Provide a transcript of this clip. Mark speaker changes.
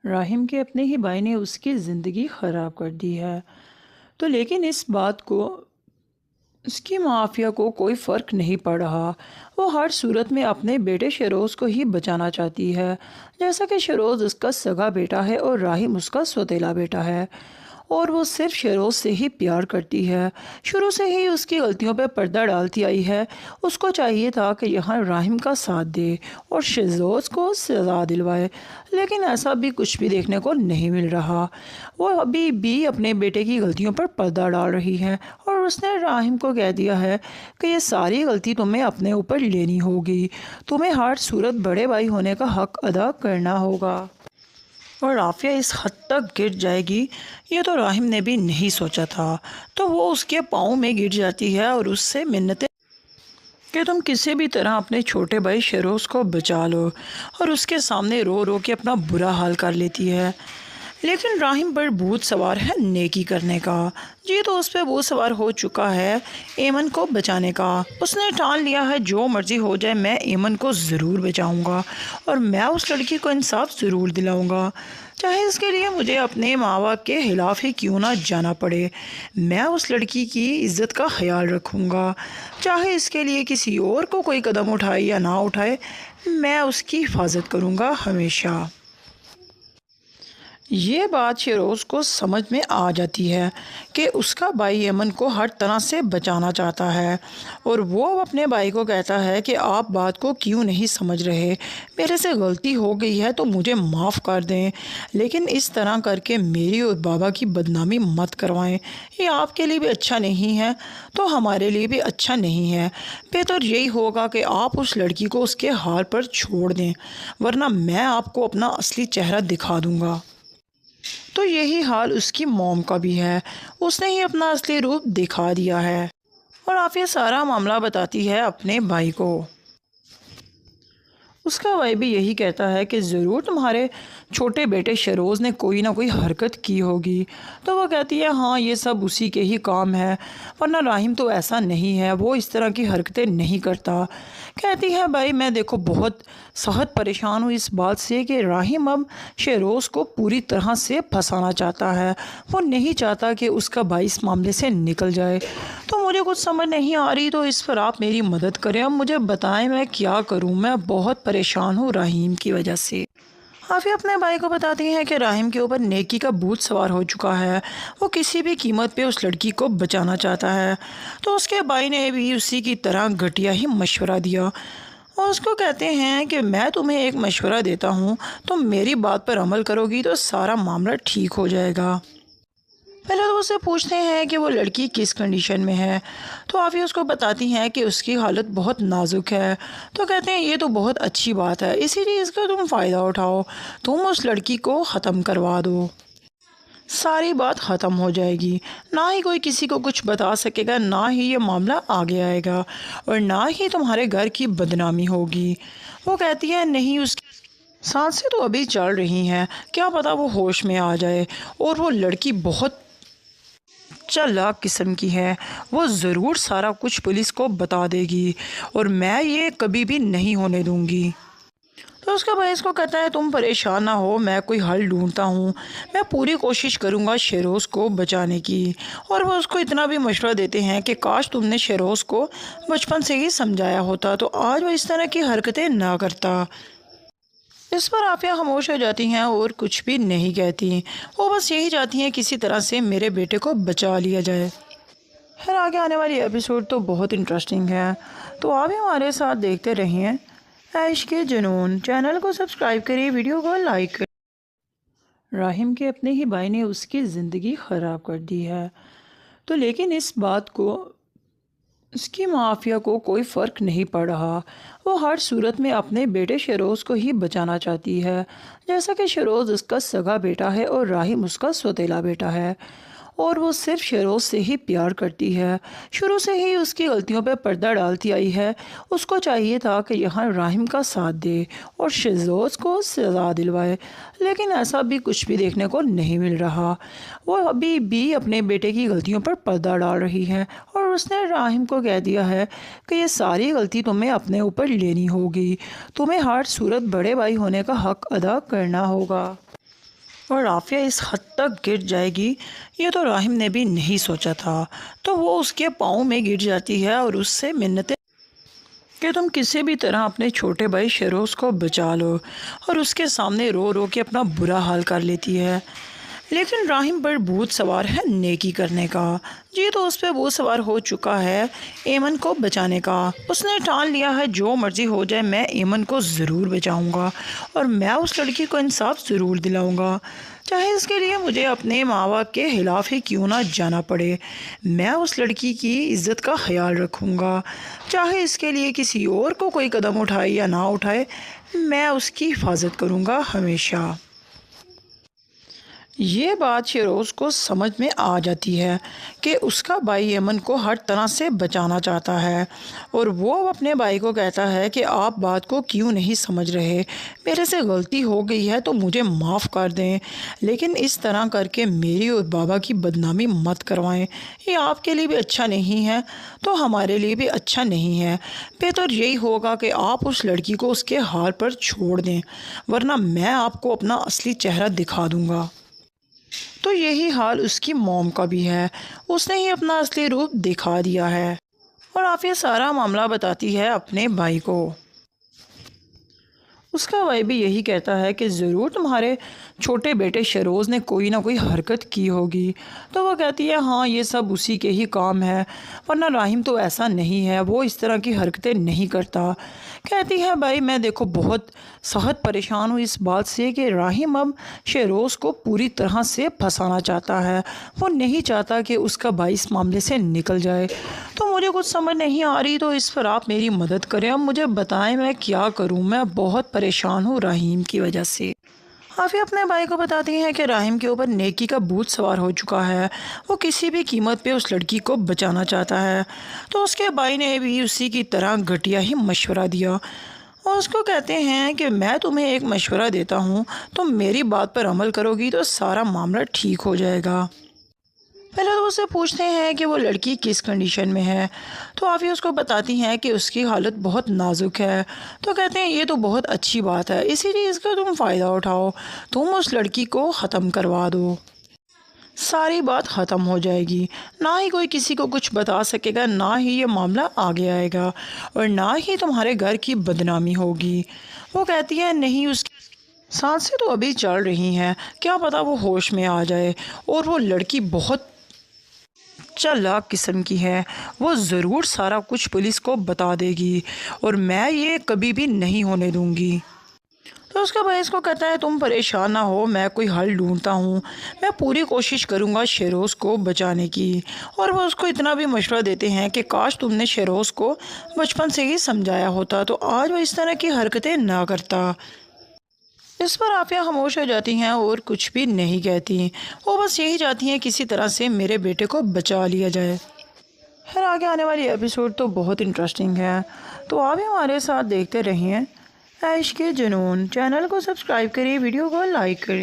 Speaker 1: راہم کے اپنے ہی بھائی نے اس کی زندگی خراب کر دی ہے تو لیکن اس بات کو اس کی معافیہ کو کوئی فرق نہیں پڑ رہا۔ وہ ہر صورت میں اپنے بیٹے شیروز کو ہی بچانا چاہتی ہے، جیسا کہ شیروز اس کا سگا بیٹا ہے اور راہم اس کا سوتیلا بیٹا ہے، اور وہ صرف شیروز سے ہی پیار کرتی ہے۔ شروع سے ہی اس کی غلطیوں پہ پردہ ڈالتی آئی ہے۔ اس کو چاہیے تھا کہ یہاں راہم کا ساتھ دے اور شیروز کو سزا دلوائے، لیکن ایسا بھی کچھ بھی دیکھنے کو نہیں مل رہا۔ وہ ابھی بھی اپنے بیٹے کی غلطیوں پر پردہ ڈال رہی ہے، اور اس نے راہم کو کہہ دیا ہے کہ یہ ساری غلطی تمہیں اپنے اوپر لینی ہوگی، تمہیں ہر صورت بڑے بھائی ہونے کا حق ادا کرنا ہوگا۔ اور عافیہ اس حد تک گر جائے گی یہ تو راہم نے بھی نہیں سوچا تھا، تو وہ اس کے پاؤں میں گر جاتی ہے اور اس سے منتیں کہ تم کسی بھی طرح اپنے چھوٹے بھائی شیروز کو بچا لو، اور اس کے سامنے رو رو کے اپنا برا حال کر لیتی ہے۔ لیکن راہم پر بھوت سوار ہے نیکی کرنے کا۔ جی تو اس پہ بھوت سوار ہو چکا ہے ایمن کو بچانے کا۔ اس نے ٹھان لیا ہے جو مرضی ہو جائے میں ایمن کو ضرور بچاؤں گا، اور میں اس لڑکی کو انصاف ضرور دلاؤں گا، چاہے اس کے لیے مجھے اپنے ماں باپ کے خلاف ہی کیوں نہ جانا پڑے۔ میں اس لڑکی کی عزت کا خیال رکھوں گا، چاہے اس کے لیے کسی اور کو کوئی قدم اٹھائے یا نہ اٹھائے، میں اس کی حفاظت کروں گا ہمیشہ۔ یہ بات شیروز کو سمجھ میں آ جاتی ہے کہ اس کا بھائی ایمن کو ہر طرح سے بچانا چاہتا ہے، اور وہ اپنے بھائی کو کہتا ہے کہ آپ بات کو کیوں نہیں سمجھ رہے، میرے سے غلطی ہو گئی ہے تو مجھے معاف کر دیں، لیکن اس طرح کر کے میری اور بابا کی بدنامی مت کروائیں، یہ آپ کے لیے بھی اچھا نہیں ہے تو ہمارے لیے بھی اچھا نہیں ہے۔ بہتر یہی ہوگا کہ آپ اس لڑکی کو اس کے حال پر چھوڑ دیں، ورنہ میں آپ کو اپنا اصلی چہرہ دکھا دوں گا۔ تو یہی حال اس کی موم کا بھی ہے، اس نے ہی اپنا اصلی روپ دکھا دیا ہے، اور عافیہ سارا معاملہ بتاتی ہے اپنے بھائی کو۔ اس کا بھائی بھی یہی کہتا ہے کہ ضرور تمہارے چھوٹے بیٹے شیروز نے کوئی نہ کوئی حرکت کی ہوگی، تو وہ کہتی ہے ہاں یہ سب اسی کے ہی کام ہے، ورنہ راہم تو ایسا نہیں ہے، وہ اس طرح کی حرکتیں نہیں کرتا۔ کہتی ہے بھائی میں دیکھو بہت سخت پریشان ہوں اس بات سے کہ راہم اب شیروز کو پوری طرح سے پھنسانا چاہتا ہے، وہ نہیں چاہتا کہ اس کا بھائی اس معاملے سے نکل جائے، تو مجھے کچھ سمجھ نہیں آ رہی، تو اس پر آپ میری مدد کریں، اب مجھے بتائیں میں کیا کروں، میں بہت پریشان ہوں راہیم کی وجہ سے۔ عافیہ اپنے بھائی کو بتاتی ہیں کہ راہم کے اوپر نیکی کا بھوت سوار ہو چکا ہے، وہ کسی بھی قیمت پہ اس لڑکی کو بچانا چاہتا ہے، تو اس کے بھائی نے بھی اسی کی طرح گھٹیا ہی مشورہ دیا، اور اس کو کہتے ہیں کہ میں تمہیں ایک مشورہ دیتا ہوں، تم میری بات پر عمل کرو گی تو سارا معاملہ ٹھیک ہو جائے گا۔ پہلے تو اس سے پوچھتے ہیں کہ وہ لڑکی کس کنڈیشن میں ہے، تو عافیہ اس کو بتاتی ہیں کہ اس کی حالت بہت نازک ہے، تو کہتے ہیں یہ تو بہت اچھی بات ہے، اسی چیز کا تم فائدہ اٹھاؤ، تم اس لڑکی کو ختم کروا دو، ساری بات ختم ہو جائے گی، نہ ہی کوئی کسی کو کچھ بتا سکے گا، نہ ہی یہ معاملہ آگے آئے گا، اور نہ ہی تمہارے گھر کی بدنامی ہوگی۔ وہ کہتی ہے نہیں، اس کی سانسیں تو ابھی چل رہی ہیں، کیا پتا وہ ہوش میں آ جائے، اور وہ لڑکی بہت چالاک قسم کی ہے، وہ ضرور سارا کچھ پولیس کو بتا دے گی، اور میں یہ کبھی بھی نہیں ہونے دوں گی۔ تو اس کا بھائی اس کو کہتا ہے تم پریشان نہ ہو، میں کوئی حل ڈھونڈتا ہوں، میں پوری کوشش کروں گا شیروز کو بچانے کی، اور وہ اس کو اتنا بھی مشورہ دیتے ہیں کہ کاش تم نے شیروز کو بچپن سے ہی سمجھایا ہوتا تو آج وہ اس طرح کی حرکتیں نہ کرتا۔ اس پر عافیہ خاموش ہو جاتی ہیں اور کچھ بھی نہیں کہتی، وہ بس یہی چاہتی ہیں کسی طرح سے میرے بیٹے کو بچا لیا جائے۔ خیر آگے آنے والی ایپیسوڈ تو بہت انٹرسٹنگ ہے، تو آپ بھی ہمارے ساتھ دیکھتے رہیے عشق جنون۔ چینل کو سبسکرائب کریے، ویڈیو کو لائک کریے۔ راہم کے اپنے ہی بھائی نے اس کی زندگی خراب کر دی ہے، تو لیکن اس بات کو اس کی معافیہ کو کوئی فرق نہیں پڑ رہا۔ وہ ہر صورت میں اپنے بیٹے شیروز کو ہی بچانا چاہتی ہے، جیسا کہ شیروز اس کا سگا بیٹا ہے اور راہم اس کا سوتیلا بیٹا ہے، اور وہ صرف شیروز سے ہی پیار کرتی ہے۔ شروع سے ہی اس کی غلطیوں پہ پردہ ڈالتی آئی ہے۔ اس کو چاہیے تھا کہ یہاں راہم کا ساتھ دے اور شیروز کو سزا دلوائے، لیکن ایسا بھی کچھ بھی دیکھنے کو نہیں مل رہا۔ وہ ابھی بھی اپنے بیٹے کی غلطیوں پر پردہ ڈال رہی ہے، اور اس نے راہم کو کہہ دیا ہے کہ یہ ساری غلطی تمہیں اپنے اوپر لینی ہوگی، تمہیں ہر صورت بڑے بھائی ہونے کا حق ادا کرنا ہوگا۔ اور عافیہ اس حد تک گر جائے گی یہ تو راحم نے بھی نہیں سوچا تھا۔ تو وہ اس کے پاؤں میں گر جاتی ہے اور اس سے منتیں کہ تم کسی بھی طرح اپنے چھوٹے بھائی شیروز کو بچا لو، اور اس کے سامنے رو رو کے اپنا برا حال کر لیتی ہے۔ لیکن راحم پر بھوت سوار ہے نیکی کرنے کا۔ جی تو اس پہ بھوت سوار ہو چکا ہے ایمن کو بچانے کا۔ اس نے ٹھان لیا ہے جو مرضی ہو جائے میں ایمن کو ضرور بچاؤں گا، اور میں اس لڑکی کو انصاف ضرور دلاؤں گا، چاہے اس کے لیے مجھے اپنے ماں باپ کے خلاف ہی کیوں نہ جانا پڑے۔ میں اس لڑکی کی عزت کا خیال رکھوں گا، چاہے اس کے لیے کسی اور کو کوئی قدم اٹھائے یا نہ اٹھائے، میں اس کی حفاظت کروں گا ہمیشہ۔ یہ بات شیروز کو سمجھ میں آ جاتی ہے کہ اس کا بھائی ایمن کو ہر طرح سے بچانا چاہتا ہے، اور وہ اپنے بھائی کو کہتا ہے کہ آپ بات کو کیوں نہیں سمجھ رہے، میرے سے غلطی ہو گئی ہے تو مجھے معاف کر دیں، لیکن اس طرح کر کے میری اور بابا کی بدنامی مت کروائیں، یہ آپ کے لیے بھی اچھا نہیں ہے تو ہمارے لیے بھی اچھا نہیں ہے۔ بہتر یہی ہوگا کہ آپ اس لڑکی کو اس کے حال پر چھوڑ دیں، ورنہ میں آپ کو اپنا اصلی چہرہ دکھا دوں گا۔ تو یہی حال اس کی موم کا بھی ہے، اس نے ہی اپنا اصلی روپ دکھا دیا ہے، اور عافیہ سارا معاملہ بتاتی ہے اپنے بھائی کو۔ اس کا بھائی بھی یہی کہتا ہے کہ ضرور تمہارے چھوٹے بیٹے شیروز نے کوئی نہ کوئی حرکت کی ہوگی۔ تو وہ کہتی ہے ہاں یہ سب اسی کے ہی کام ہے، ورنہ راحم تو ایسا نہیں ہے، وہ اس طرح کی حرکتیں نہیں کرتا۔ کہتی ہے بھائی میں دیکھو بہت سخت پریشان ہوں اس بات سے کہ راحم اب شیروز کو پوری طرح سے پھنسانا چاہتا ہے، وہ نہیں چاہتا کہ اس کا بھائی اس معاملے سے نکل جائے۔ تو مجھے کچھ سمجھ نہیں آ رہی، تو اس پر آپ میری مدد کریں، اب مجھے بتائیں میں کیا کروں، میں بہت پریشان ہوں راحم کی وجہ سے۔ عافیہ اپنے بھائی کو بتاتی ہیں کہ راحم کے اوپر نیکی کا بھوت سوار ہو چکا ہے، وہ کسی بھی قیمت پہ اس لڑکی کو بچانا چاہتا ہے۔ تو اس کے بھائی نے بھی اسی کی طرح گھٹیا ہی مشورہ دیا، اور اس کو کہتے ہیں کہ میں تمہیں ایک مشورہ دیتا ہوں، تم میری بات پر عمل کرو گی تو سارا معاملہ ٹھیک ہو جائے گا۔ پہلے تو اس سے پوچھتے ہیں کہ وہ لڑکی کس کنڈیشن میں ہے، تو عافیہ اس کو بتاتی ہیں کہ اس کی حالت بہت نازک ہے۔ تو کہتے ہیں یہ تو بہت اچھی بات ہے، اسی چیز کا تم فائدہ اٹھاؤ، تم اس لڑکی کو ختم کروا دو، ساری بات ختم ہو جائے گی، نہ ہی کوئی کسی کو کچھ بتا سکے گا، نہ ہی یہ معاملہ آگے آئے گا، اور نہ ہی تمہارے گھر کی بدنامی ہوگی۔ وہ کہتی ہے نہیں، اس کی سانسیں تو ابھی چل رہی ہیں، کیا پتہ وہ ہوش میں آ جائے، اور وہ لڑکی بہت چالاک قسم کی ہے، وہ ضرور سارا کچھ پولیس کو بتا دے گی، اور میں یہ کبھی بھی نہیں ہونے دوں گی۔ تو اس کا بھائی اس کو کہتا ہے تم پریشان نہ ہو، میں کوئی حل ڈھونڈتا ہوں، میں پوری کوشش کروں گا شیروز کو بچانے کی۔ اور وہ اس کو اتنا بھی مشورہ دیتے ہیں کہ کاش تم نے شیروز کو بچپن سے ہی سمجھایا ہوتا تو آج وہ اس طرح کی حرکتیں نہ کرتا۔ اس پر عافیہ خاموش ہو جاتی ہیں اور کچھ بھی نہیں کہتی، وہ بس یہی چاہتی ہیں کسی طرح سے میرے بیٹے کو بچا لیا جائے۔ خیر آگے آنے والی ایپیسوڈ تو بہت انٹرسٹنگ ہے، تو آپ ہمارے ساتھ دیکھتے رہیے عشق جنون۔ چینل کو سبسکرائب کریے، ویڈیو کو لائک کریں۔